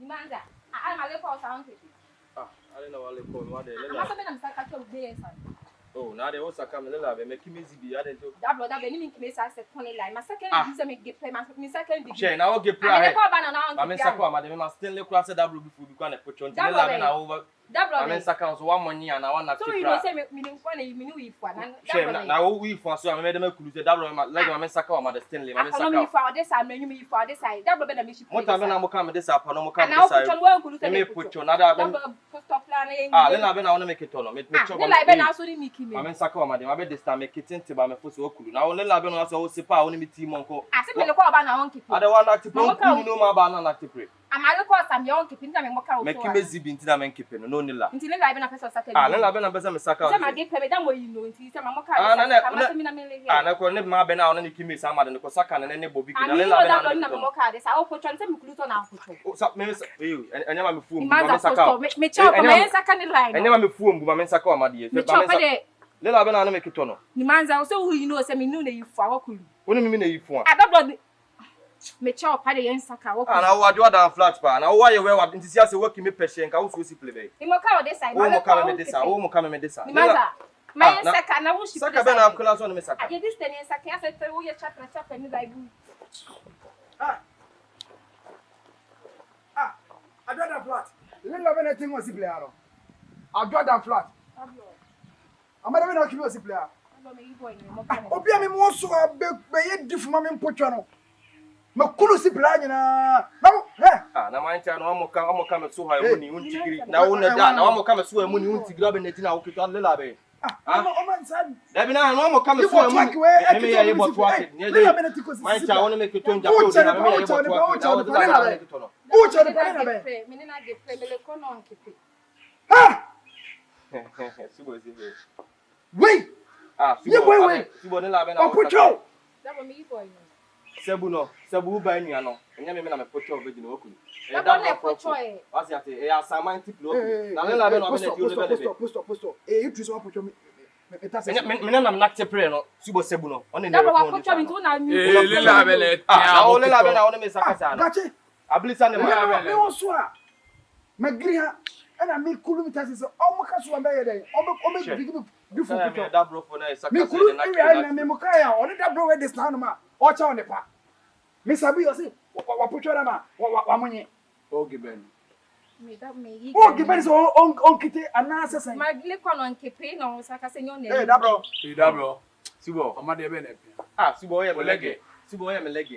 Nimanda. I'm a little sound. I don't know what they call what they oh, now they also come a little bit, make me easy. I don't do that. Brother, when you make me say, my second is a make play, my second. Shane, I will get play. I'm in Sakwa, Madame, I still look across the double before we can put you on the over. I'm in Sakwa, 1 money and I want to say, meaning funny, meaning one. Now we for so I made them close the double like I'm in Sakwa, Mother Stanley. I'm in Sakwa for this, I mean, you for this side, double better mission. What time I'm coming this up, no more coming this side. Let me put you another stop planning. Ah, then I want to make it on. Make sure I'm in Sakwa, Madame. I bet this time make it into my first work. Now, let I've been also Sipa, only team uncle. I said, the call about our own people. I don't want to know my banana to pray. I'm a little some young keeping them and make him busy into them and keeping no nilla. Until I have a person second. I don't have a person Saka. I get paid them where you know until some Moka. And I could never have been out and give me some other Kosaka and any Bobby. I don't know Moka. This I'll put on some clues on our foot. I never fool. Me chop my second line. I never fool Buman Saka, my dear. Let I banana make it on. The man's also who you know, semi noon you for what could. What do you mean you for? I don't me chop had a Saka. And I was down flat pan. Now, why you were enthusiastic working me patient? I also see play. You will come this side. Oh, come with this. Oh, come with this. My second, I wish you could have class on Miss Saka. I did this 10 years. I said, oh, your chap and I do. I got that flat. Little of anything was a player. I got that flat. I'm not even a player. Obia me mo so be difu ma me mpotwa no makulu si plan na na mancha no amoka me so ha emu ni untigiri na wo na da na amoka me so emu ni untigiri obe neti na wo keto lela be o man san da bi na no amoka me so emu me ya ye boto ake ni mancha wo no me keto nja ko na me ya ye boto ake na wo da keto no o che de pa na be me na ge pre me le kono onkepe subo zibe wait wait. Subo ne la be na Opucho. That was me boy. Sebu ba enu ano. Enya me na me pocho obedi na okunu. That don't let pocho e. Wasi ate e assignment tip lo okunu. Na le la be na be na ti o le be. Posto. You twist one pocho me tase. Me na nakte pray no. Subo sebu no. Oni ne. That was pocho me to na mi. Le la be le. Na o le la be na o ne me sakasa na. Gachi. Ablisa ne ma. Me won so a. Magriha. And I make kilometers so o maka so ambe ye den. O me big do for me that bro for na sakasa me kulu na me mukaya o ne that bro we this now ma o cha on the pa me sabi you say wa puchora ma wa munye o giben me that me o giben so on kite anasa say my le kono nkepe na sakasa nyo na that bro Subo amade be na Subo o ye me lege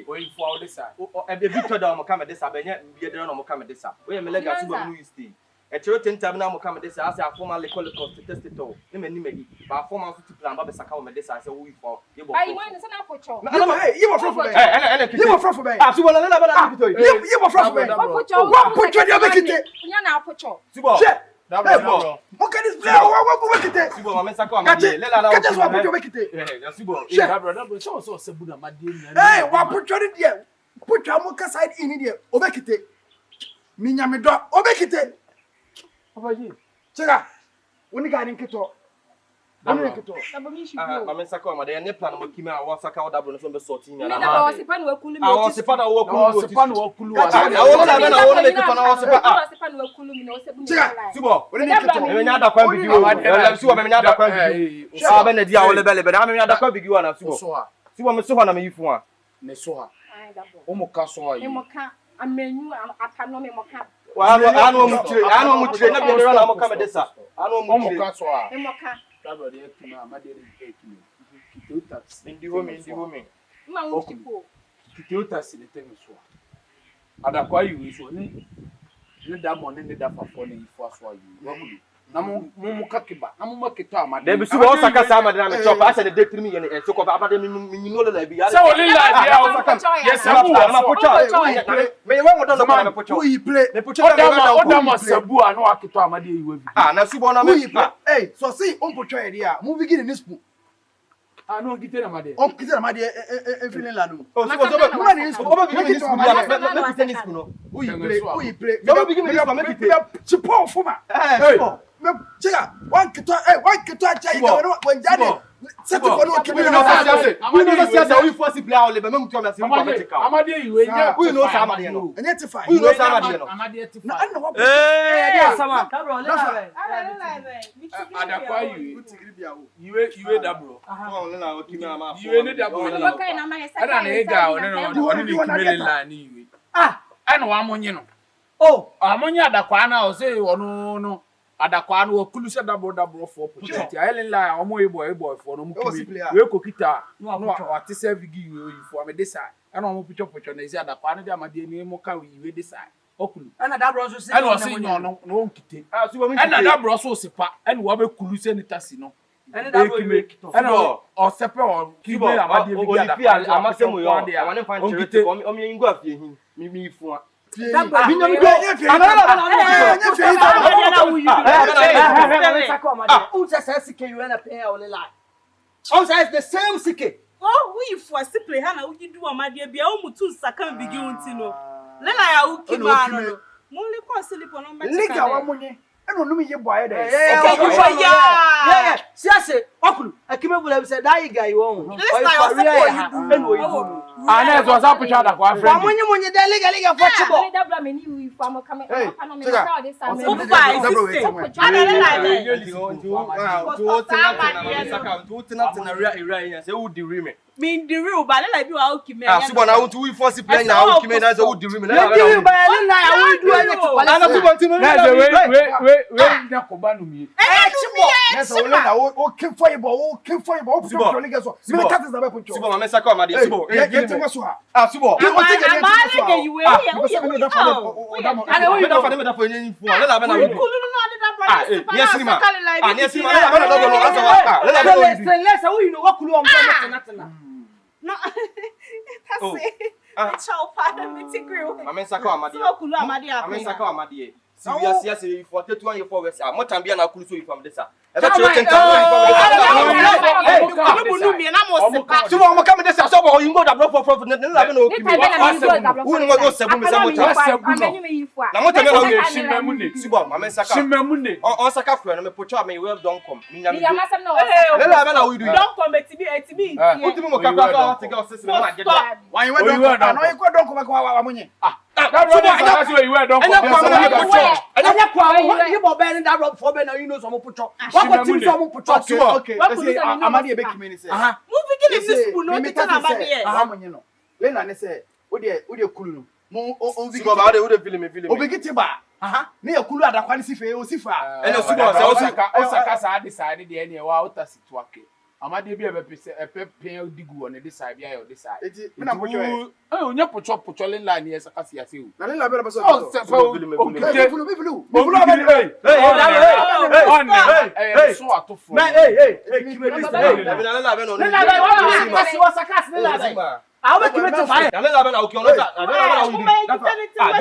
o yi fo this side o e be Victor da mo come this side be nya bi de na mo come this side o ye me lege Subo no you stay e chero tentam na mo come this side as a formal legal test it all ni mani magi ba formal fit plan ba be saka o me this side say wo yi fo ye bo ai man se na pocho you were from you were from Subo na la ba Victor you were from pocho dia be kite nya na pocho Subo Subo okay this player wa kite Subo ma me saka o ma le la na o wa pocho be kite Subo so sebu na ma de ni wa pocho dia pocho mo ka side in dia o be kite minya me do o be kite Abaji. Chega. Woni ga ni kito. Woni kito. Mama saka o ma de ne plan mo kimi a wo saka o dabro no so be sort ni na. Na o sepa no wakulu mi. O sepa na wakulu. O sepa no wakulu. Na wo na be na wo me kito na o sepa. O sepa no wakulu mi na o sepa mi. Subo. Woni ni kito. Me nya da kwa bigi wo. Subo me nya da kwa bigi. Sa be na dia wo lebele be. Na me nya da kwa bigi wo na Subo. Subo me so ho na me yifu a. Ne so ha. O mo ka so ha yi. Me mo ka amenyu apano me mo ka. Anu mu tire na bi na mo kama desa anu mu tire ka so a emoka dabro de ekima amade de ekimi kitotas ndi homi ma unchipo kitotas de temi so ada kwa yu so ni da mo ni da fafo ni ifo so ayu wagudu na mu kakiba na mu makito amade de bi Subo o saka sa amade na me chop asa de detrimi ye ni so ko amade mi no la bi ya so oli la dia o saka yes sabu na pocho me we won do na me pocho who you play me pocho na o da mo sabu anu akito amade yi wa bi na Subo na me hey so see on pocho e dia mu begin ni spoon anu kite na amade on kite na amade e feeling la no o Subo mu na ni spoon o begin ni spoon ya me kite ni spoon no who you play so begin ni spoon me kite chipo fuma hey chega one kito acha ika when jade Set for no keep you know say we force play all be me tell me say we vertical Amadi you nya we know say Amadi no and yet fine we know say Amadi no Amadi ti na fine na what Eh sama dabro le adakwa you utigiri bia wo you dabro oh le na o kimi ama you ne dabro Ano ba kayo naman sa ana na ega o ne ni kimele la ni you ana wa monye no amonye adakwa na o say ono no adakwa no okulu se dabro for opportunity ayele la omo ebo for no mukumi we kokita no ati serve gi we for me this ana omo picture na isi adakwa na dia Amadi ni mo ka we this okulu ana dabro so se ana o se nyo no nkite ana dabro so sepa ana wo be kulu se ni tasi no ana dabro we kito ana o sepe o kibe Amadi bi adakwa amasemu yo amane fan chere ko o mi ngo afie hin mi fu the same CK. Oh, we for simply Hana, we do Amadi be almost two second begin to know. Then I will keep on. Only cause sleep on my liga wa munye eno no me ye boy there yeah siase okulu akime bula say that guy you won ana so sa pucha da kwa friend munye de liga for chibo dabla me ni we for mo come no me tell this time mean the real but like you are okay me subo na want we force play na o kimi na say wo di rim na we do anything we na koba no mi chibo yes o le na o keep for you o put liga so me cut is na be put subo ma saka Amadi subo get to so subo no that's it child pardon me tigrew Mama saka Amadi Mama saka Amadi serious you for 31 year forward mo tambia na kulu so you from this e be tell you subo mo come this so bo you go da bro for na la be na okimi wo ni go sebu me say mo ta na mo tell me shimemu ne subo Mama saka shimemu ne on saka kura na me pocho me well don come me nyame le la be na we do don come etibi utimi mo kakwa ka take us sese na get wan you don no you go don come kwa wa munye dabro na so you don anya kwa you bo be ni dabro for be na you know so mo pucho wa ko tim so mo pucho okay say Amadi e be kimi say mu begin this school no tell Amadi e munye no le na ne say wo de kulu no mo o vi subo ba wo de film o be giti ba ne ya kulu adakwa ni sife o sifa ene subo say o saka sa decide de ene wa utasi twake Amadi bi e be pese e pe digu on the side bia yo the side eti me na pocho e onya pocho line line e saka sia se o na le la be so o se fulu so atofo kime this na la be no I will give it to fire. na la be na oki on na la be na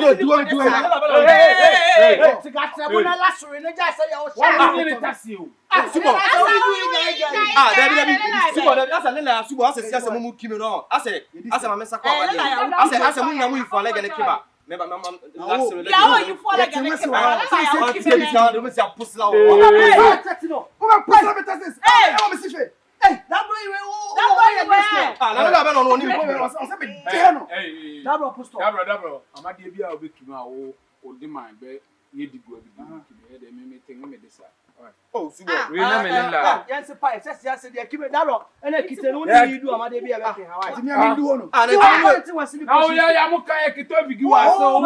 we do do Tikatebuna la sori no ja say o one minute tasi o subo David subo asa le la subo asa sia se mu kimi no asa Mama saka Amadi asa mu nyamu ifo le gele kiba me ba mama last ya you fall like an kiba Teamciano me sia pusla o pusla betasis e me sife dabro na la be no ni o se be deno dabro pusto dabro Amadi bi a obekima o de man be ye digu abi de me think me desa oh subo we na me la yes pa yes de kime dabro ene kitenu ni do Amadi bi a be ke hawa ti mi ami du ono na na o ya muka e kito bigi wa so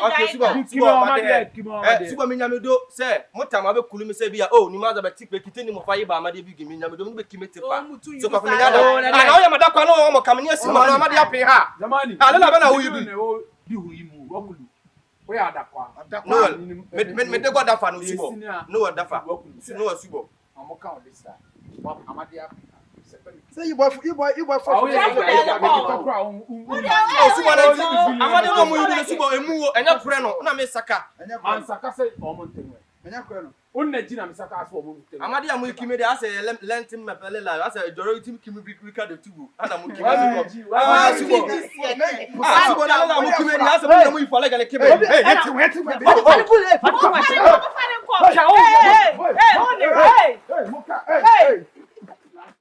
okay subo Amadi subo me nyame do say motama be kulu me say bia oh ni ma za be tikpe kiteni mo fa ye ba Amadi bi gi me nyame do me be kimete fa so ko me nyada na o ya madakwa no mo kam ne asima no Amadi ape ha zamani la be na wo yi bi hu yi mu wakulu we adakwa no me de go dafa no subo no dafa no subo amoka o desa Amadi ape say you boy for subo na Amadi go mu yi subo emu enya kure no na me saka man saka say o mo ntenwe enya kure no onna jina me saka aso o mo ntenwe Amadi amu ikime de ase lentim me pele la ase joro itim kimi bika de tubu ana mu kimi subo na la mu kimi de ase mu ifa la gele kibe hey